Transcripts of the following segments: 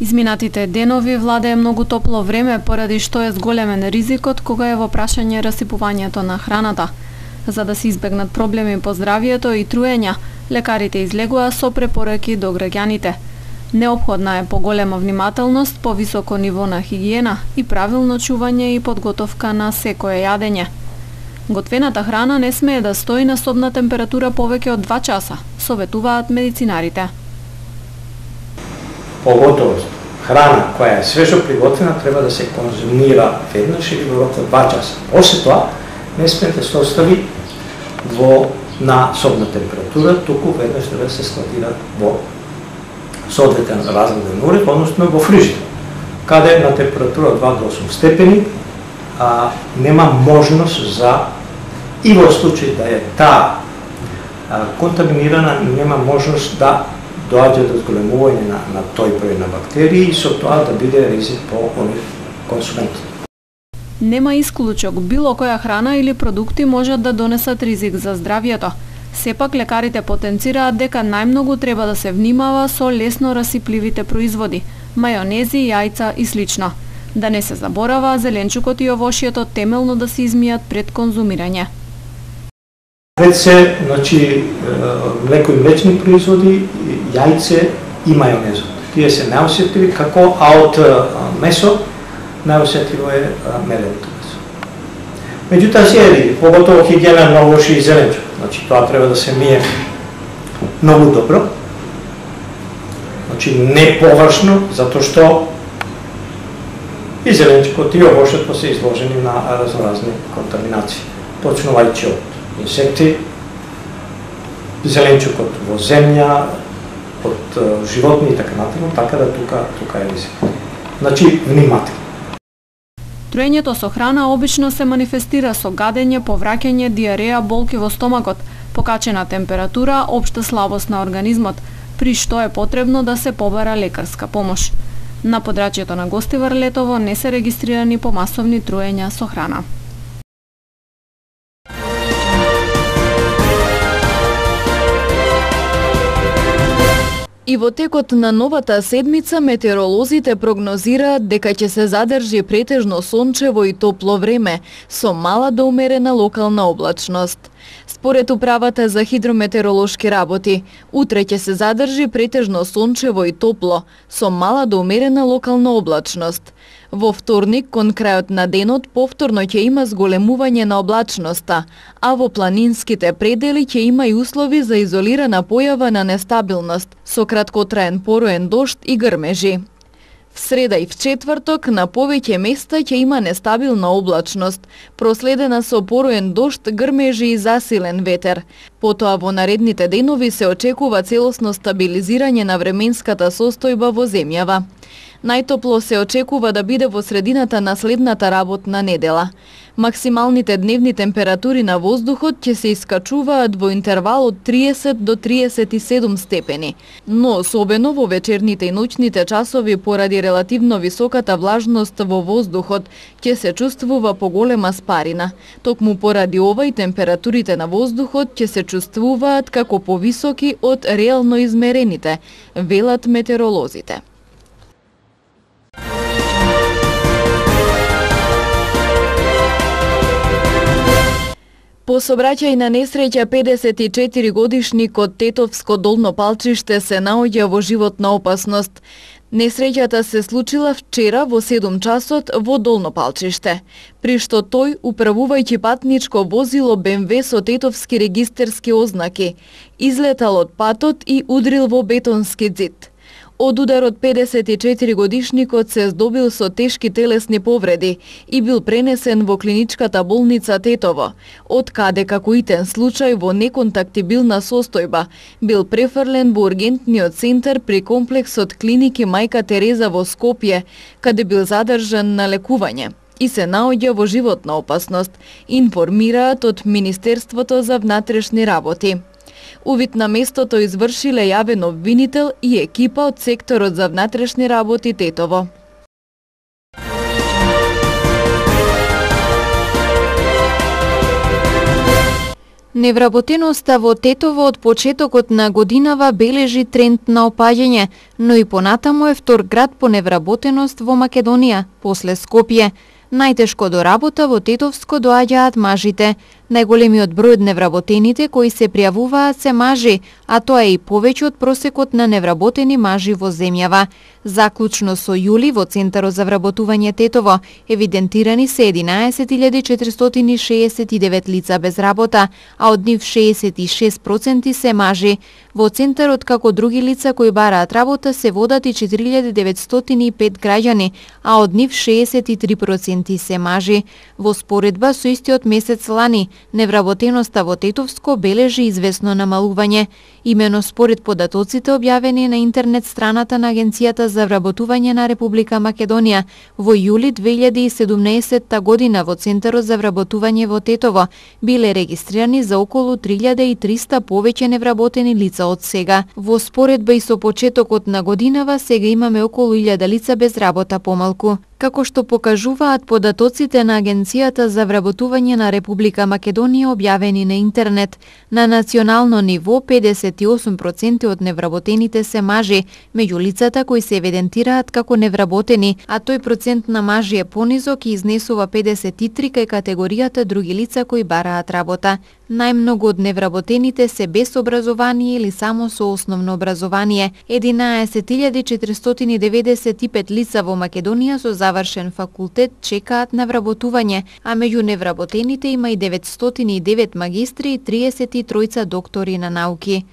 Изминатите денови владее многу топло време, поради што е зголемен ризикот кога е во прашање расипувањето на храната. За да се избегнат проблеми по здравието и труења, лекарите излегува со препораки до граѓаните. Неопходна е поголема внимателност, повисоко ниво на хигиена и правилно чување и подготовка на секое јадење. Готвената храна не смее да стои на собна температура повеќе од 2 часа, советуваат медицинарите. Поготово храна која е свежо приготвена треба да се конзумира веднаш или во рок од 2 часа. После тоа не смее да се остави на собна температура, туку веднаш треба да се складира во соодветен разграден уред, односно во фрижидер, каде на температура од 2 до 8 степени нема можност за, и во случај да е таа контаминирана, нема можност да доаѓа до зголемување на тој број на бактерии и со тоа да биде ризик по оние консументи. Нема исклучок, било која храна или продукти можат да донесат ризик за здравието. Сепак лекарите потенцираат дека најмногу треба да се внимава со лесно расипливите производи, мајонези, јајца и слично. Да не се заборава зеленчукот и овошјето темелно да се измијат пред конзумирање. Пред се, млеко и млечни производи, јајце и мајонезот. Тие се најосетливи, како од месо најосетливо е меленото месо. Меѓутоа се поготово хигиена на овошје и зеленчук. Тоа треба да се мие многу добро. Не површно, затоа што и зеленчукот и овошјето се изложени на разноразни контаминации, почнувајќи од инсекти, зеленчукот во земја, од животни и така натаму, така да тука е ризик. Внимателно. Труењето со храна обично се манифестира со гадење, повраќање, диареја, болки во стомакот, покачена температура, општа слабост на организмот, при што е потребно да се побара лекарска помош. На подрачјето на Гостивар Летово не се регистрирани помасовни труења со храна. И во текот на новата седмица метеоролозите прогнозираат дека ќе се задржи претежно сончево и топло време, со мала до умерена локална облачност. Според Управата за хидрометеоролошки работи, утре ќе се задржи претежно сончево и топло, со мала до умерена локална облачност. Во вторник, кон крајот на денот, повторно ќе има зголемување на облачноста, а во планинските предели ќе има и услови за изолирана појава на нестабилност, со краткотраен пороен дожд и грмежи. В среда и в четврток на повеќе места ќе има нестабилна облачност, проследена со пороен дожд, грмежи и засилен ветер. Потоа во наредните денови се очекува целосно стабилизирање на временската состојба во земјава. Најтопло се очекува да биде во средината на следната работна недела. Максималните дневни температури на воздухот ќе се искачуваат во интервал од 30 до 37 степени, но особено во вечерните и ноќните часови поради релативно високата влажност во воздухот ќе се чувствува поголема спарина. Токму поради ова и температурите на воздухот ќе се чувствуваат како повисоки од реално измерените, велат метеоролозите. По сообраќај на несреќа 54 годишникот Тетовско долно палчиште се наоѓа во животна опасност. Несреќата се случила вчера во 7 часот во Долно Палчиште, при што тој, управувајќи патничко возило БМВ со тетовски регистерски ознаки, излетал од патот и удрил во бетонски ѕид. Од ударот 54 годишникот се здобил со тешки телесни повреди и бил пренесен во клиничката болница Тетово, од каде како итен случај во неконтактибилна состојба бил префрлен во ургентниот центар при комплексот клиники Мајка Тереза во Скопје, каде бил задржан на лекување и се наоѓа во животна опасност, информираат од Министерството за внатрешни работи. Увид на местото извршиле јавен обвинител и екипа од секторот за внатрешни работи Тетово. Невработеноста во Тетово од почетокот на годинава бележи тренд на опаѓање, но и понатаму е втор град по невработеност во Македонија, после Скопје. Најтешко до работа во Тетовско доаѓаат мажите. Најголемиот број од невработените кои се пријавуваат се мажи, а тоа е и повеќе од просекот на невработени мажи во земјава. Заклучно со јули во Центарот за вработување Тетово евидентирани се 11.469 лица без работа, а од нив 66% се мажи. Во Центарот како други лица кои бараат работа се водат и 4.905 граѓани, а од нив 63% се мажи. Во споредба со истиот месец лани, невработеноста во Тетовско бележи известно намалување. Имено според податоците објавени на интернет страната на Агенцијата за вработување на Република Македонија, во јули 2017 година во Центарот за вработување во Тетово биле регистрирани за околу 3300 повеќе невработени лица од сега. Во споредба и со почетокот на годинава сега имаме околу 1000 лица без работа помалку. Како што покажуваат податоците на Агенцијата за вработување на Република Македонија објавени на интернет, на национално ниво 58% од невработените се мажи, меѓу лицата кои се евидентираат како невработени, а тој процент на мажи е понизок и изнесува 53 кај категоријата други лица кои бараат работа. Најмногу од невработените се без образование или само со основно образование. 11.495 лица во Македонија со завршен факултет чекаат на вработување, а меѓу невработените има и 909 магистри и 33 доктори на науки.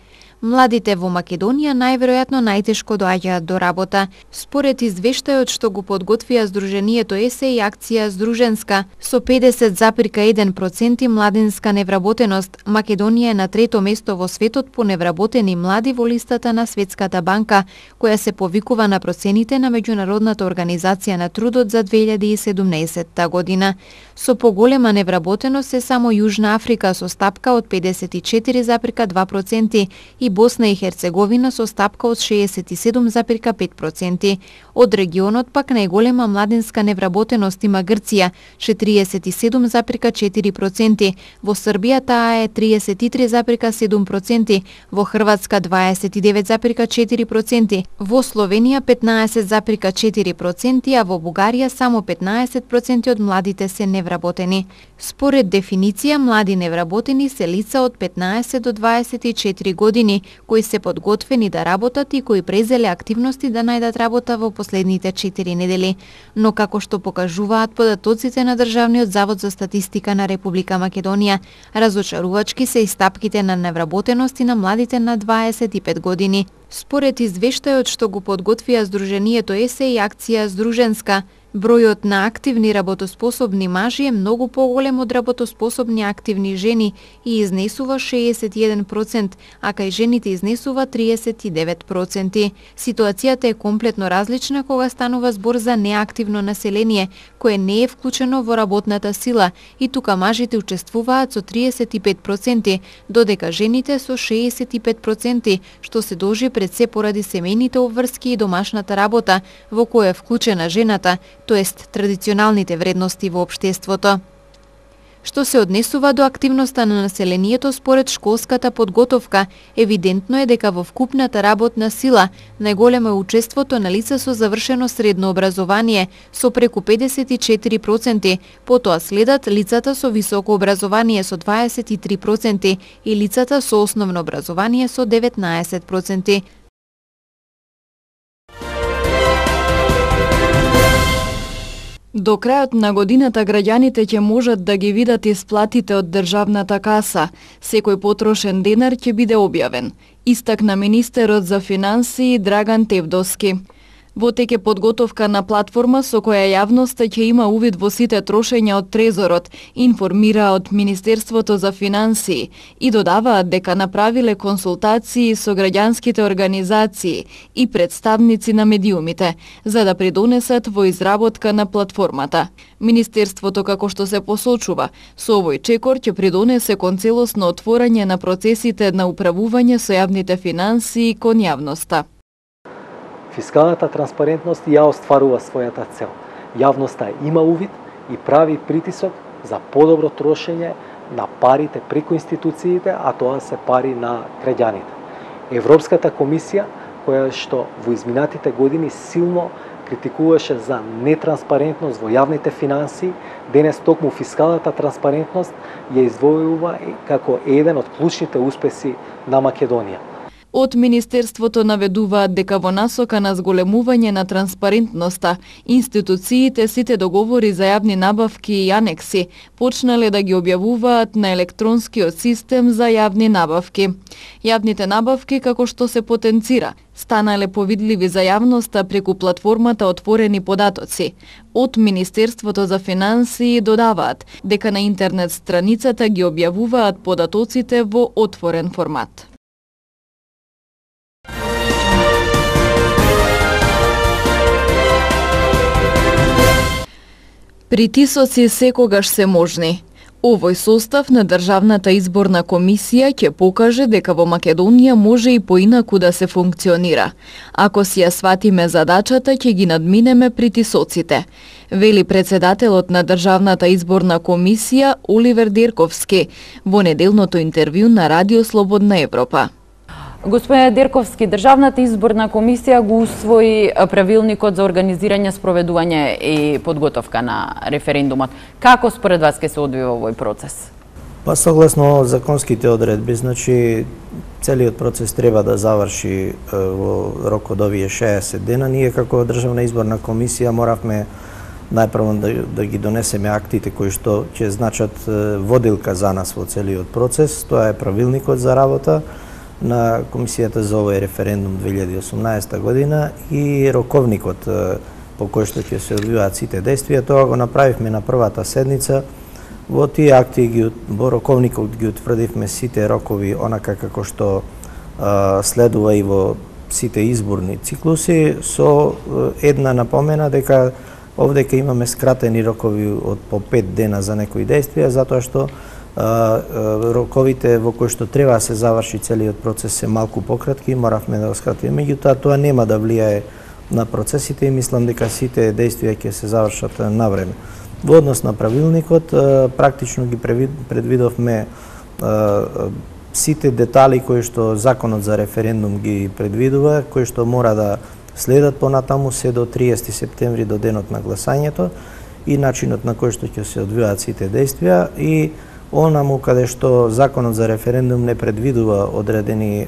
Младите во Македонија најверојатно најтешко доаѓаат до работа. Според извештајот што го подготвија Сдруженијето ЕСЕ и акција Сдруженска, со 50,1% младинска невработеност, Македонија е на трето место во светот по невработени млади во листата на Светската банка, која се повикува на процените на Меѓународната организација на трудот за 2017 година. Со поголема невработеност е само Јужна Африка со стапка од 54,2% и Босна и Херцеговина со стапка од 67,5%. Од регионот пак најголема младинска невработеност има Грција, 47,4%, во Србија таа е 33,7%, во Хрватска 29,4%, во Словенија 15,4%, а во Бугарија само 15% од младите се невработени. Според дефиниција, млади невработени се лица од 15 до 24 години, кои се подготвени да работат и кои презеле активности да најдат работа во последните 4 недели. Но како што покажуваат податоците на Државниот завод за статистика на Република Македонија, разочарувачки се и стапките на невработености на младите на 25 години. Според извештајот што го подготвија Сдруженијето ЕСЕ и акција Сдруженска, бројот на активни работоспособни мажи е многу поголем од работоспособни активни жени и изнесува 61%, а кај жените изнесува 39%. Ситуацијата е комплетно различна кога станува збор за неактивно население, кое не е вклучено во работната сила, и тука мажите учествуваат со 35%, додека жените со 65%, што се должи пред се поради семејните обврски и домашната работа, во која е вклучена жената, тоест традиционалните вредности во општеството. Што се однесува до активноста на населението според школската подготовка, евидентно е дека во вкупната работна сила најголемо е учеството на лица со завршено средно образование со преку 54%, потоа следат лицата со високо образование со 23% и лицата со основно образование со 19%. До крајот на годината граѓаните ќе можат да ги видат исплатите од државната каса. Секој потрошен денар ќе биде објавен, истакна министерот за финансии Драган Тевдовски. Во теке подготовка на платформа со која јавноста ќе има увид во сите трошења од Трезорот, информира од Министерството за финансии и додаваат дека направиле консултации со граѓанските организации и представници на медиумите, за да придонесат во изработка на платформата. Министерството, како што се посочува, со овој чекор ќе придонесе кон целосно отворање на процесите на управување со јавните финансии кон јавноста. Фискалната транспарентност ја остварува својата цел. Јавноста има увид и прави притисок за подобро трошење на парите преку институциите, а тоа се пари на граѓаните. Европската комисија, која што во изминатите години силно критикуваше за нетранспарентност во јавните финансии, денес токму фискалната транспарентност ја издвојува како еден од клучните успеси на Македонија. Од Министерството наведуваат дека во насока на зголемување на транспарентноста, институциите сите договори за јавни набавки и анекси почнале да ги објавуваат на електронскиот систем за јавни набавки. Јавните набавки, како што се потенцира, станале повидливи за јавноста преку платформата Отворени податоци. Од Министерството за финансии додаваат дека на интернет страницата ги објавуваат податоците во отворен формат. Притисоци секогаш се можни. Овој состав на Државната изборна комисија ќе покаже дека во Македонија може и поинаку да се функционира. Ако си ја сватиме задачата, ќе ги надминеме притисоците, вели председателот на Државната изборна комисија Оливер Дерковски во неделното интервју на Радио Слободна Европа. Господине Дерковски, Државната изборна комисија го усвои правилникот за организирање, спроведување и подготовка на референдумот. Како според вас ќе се одвива овој процес? Па согласно законските одредби, значи целиот процес треба да заврши во рок од овие 60 дена. Ние како Државна изборна комисија моравме најпрво да ги донесеме актите кои што ќе значат водилка за нас во целиот процес. Тоа е правилникот за работа на комисијата за овој референдум 2018 година и роковникот по кој што ќе се одвиваат сите действија. Тоа го направивме на првата седница. Во тие акти во роковникот ги утврдивме сите рокови онака како што следува и во сите изборни циклуси, со една напомена дека овдека имаме скратени рокови од по 5 дена за некои действија, затоа што роковите во кои што треба да се заврши целиот процес се малку пократки и моравме да го скратиме. Меѓутоа, тоа нема да влијае на процесите и мислам дека сите действија ќе се завршат на време. Во однос на правилникот, практично ги предвидовме сите детали кои што законот за референдум ги предвидува, кои што мора да следат понатаму се до 30 септември, до денот на гласањето, и начинот на кој што ќе се одвиваат сите действија, и онаму каде што законот за референдум не предвидува одредени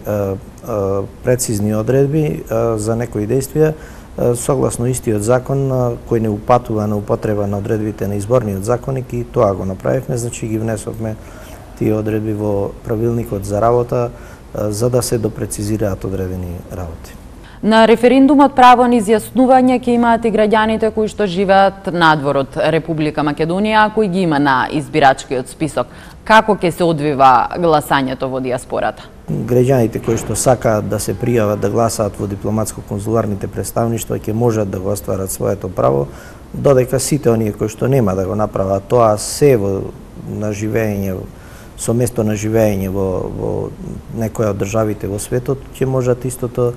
прецизни одредби за некои действија, согласно истиот закон кој не упатува на употреба на одредбите на изборниот законник, и тоа го направивме, значи ги внесовме тие одредби во правилникот за работа за да се допрецизираат одредени работи. На референдумот право на изјаснување ќе имаат и граѓаните кои што живеат надвор од Република Македонија, а кои ги има на избирачкиот список. Како ќе се одвива гласањето во диаспората? Граѓаните кои што сакаат да се пријават да гласаат во дипломатско-конзуларните представништва ќе можат да го остварат своето право, додека сите оние кои што нема да го направат тоа се во на живење со место на живење во некоја од државите во светот, ќе можат истото,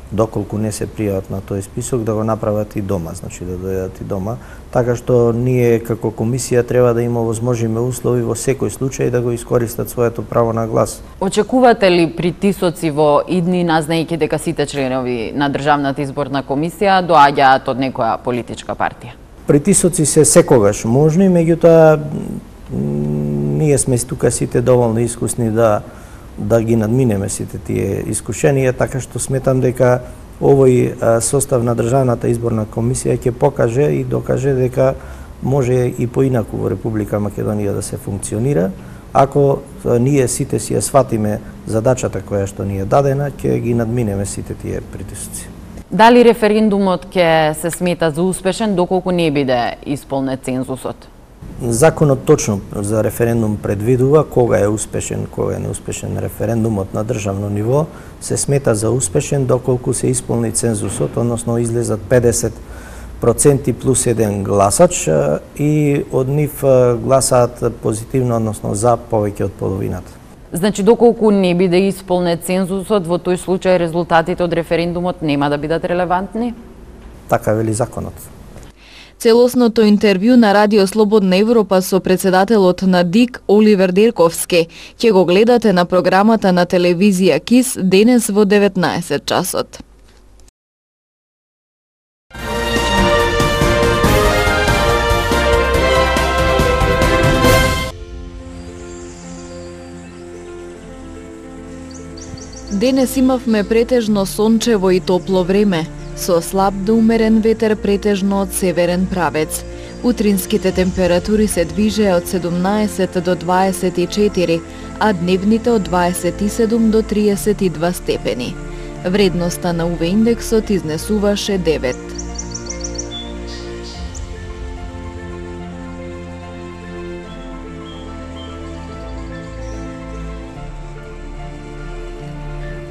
доколку не се пријават на тој список, да го направат и дома, значи да дојдат и дома. Така што ние како комисија треба да има возможиме услови во секој случај да го искористат своето право на глас. Очекувате ли притисоци во идни, назнајќи дека сите членови на Државната изборна комисија доаѓаат од некоја политичка партија? Притисоци се секогаш можни, меѓутоа ние сме тука сите доволно искусни да ги надминеме сите тие искушенија, така што сметам дека овој состав на Државната изборна комисија ќе покаже и докаже дека може и поинаку во Република Македонија да се функционира, ако ние сите си ја сватиме задачата која што ни е дадена, ќе ги надминеме сите тие притисоци. Дали референдумот ќе се смета за успешен доколку не биде исполнет цензусот? Законот точно за референдум предвидува кога е успешен, кога е неуспешен референдумот на државно ниво, се смета за успешен доколку се исполни цензусот, односно излезат 50% плюс еден гласач и од нив гласаат позитивно, односно за повеќе од половината. Значи, доколку не биде исполнет цензусот, во тој случај резултатите од референдумот нема да бидат релевантни? Така вели законот. Целосното интервју на Радио Слободна Европа со председателот на ДИК Оливер Дерковски ќе го гледате на програмата на телевизија КИС денес во 19 часот. Денес имавме претежно сончево и топло време, со слаб до умерен ветер претежно од северен правец. Утринските температури се движеа од 17 до 24, а дневните од 27 до 32 степени. Вредноста на УВ индексот изнесуваше 9.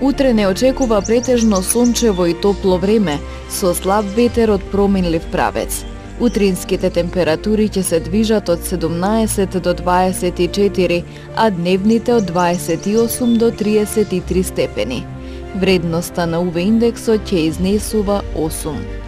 Утре не очекува претежно сончево и топло време, со слаб ветер од променлив правец. Утринските температури ќе се движат од 17 до 24, а дневните од 28 до 33 степени. Вредноста на УВ индексот ќе изнесува 8.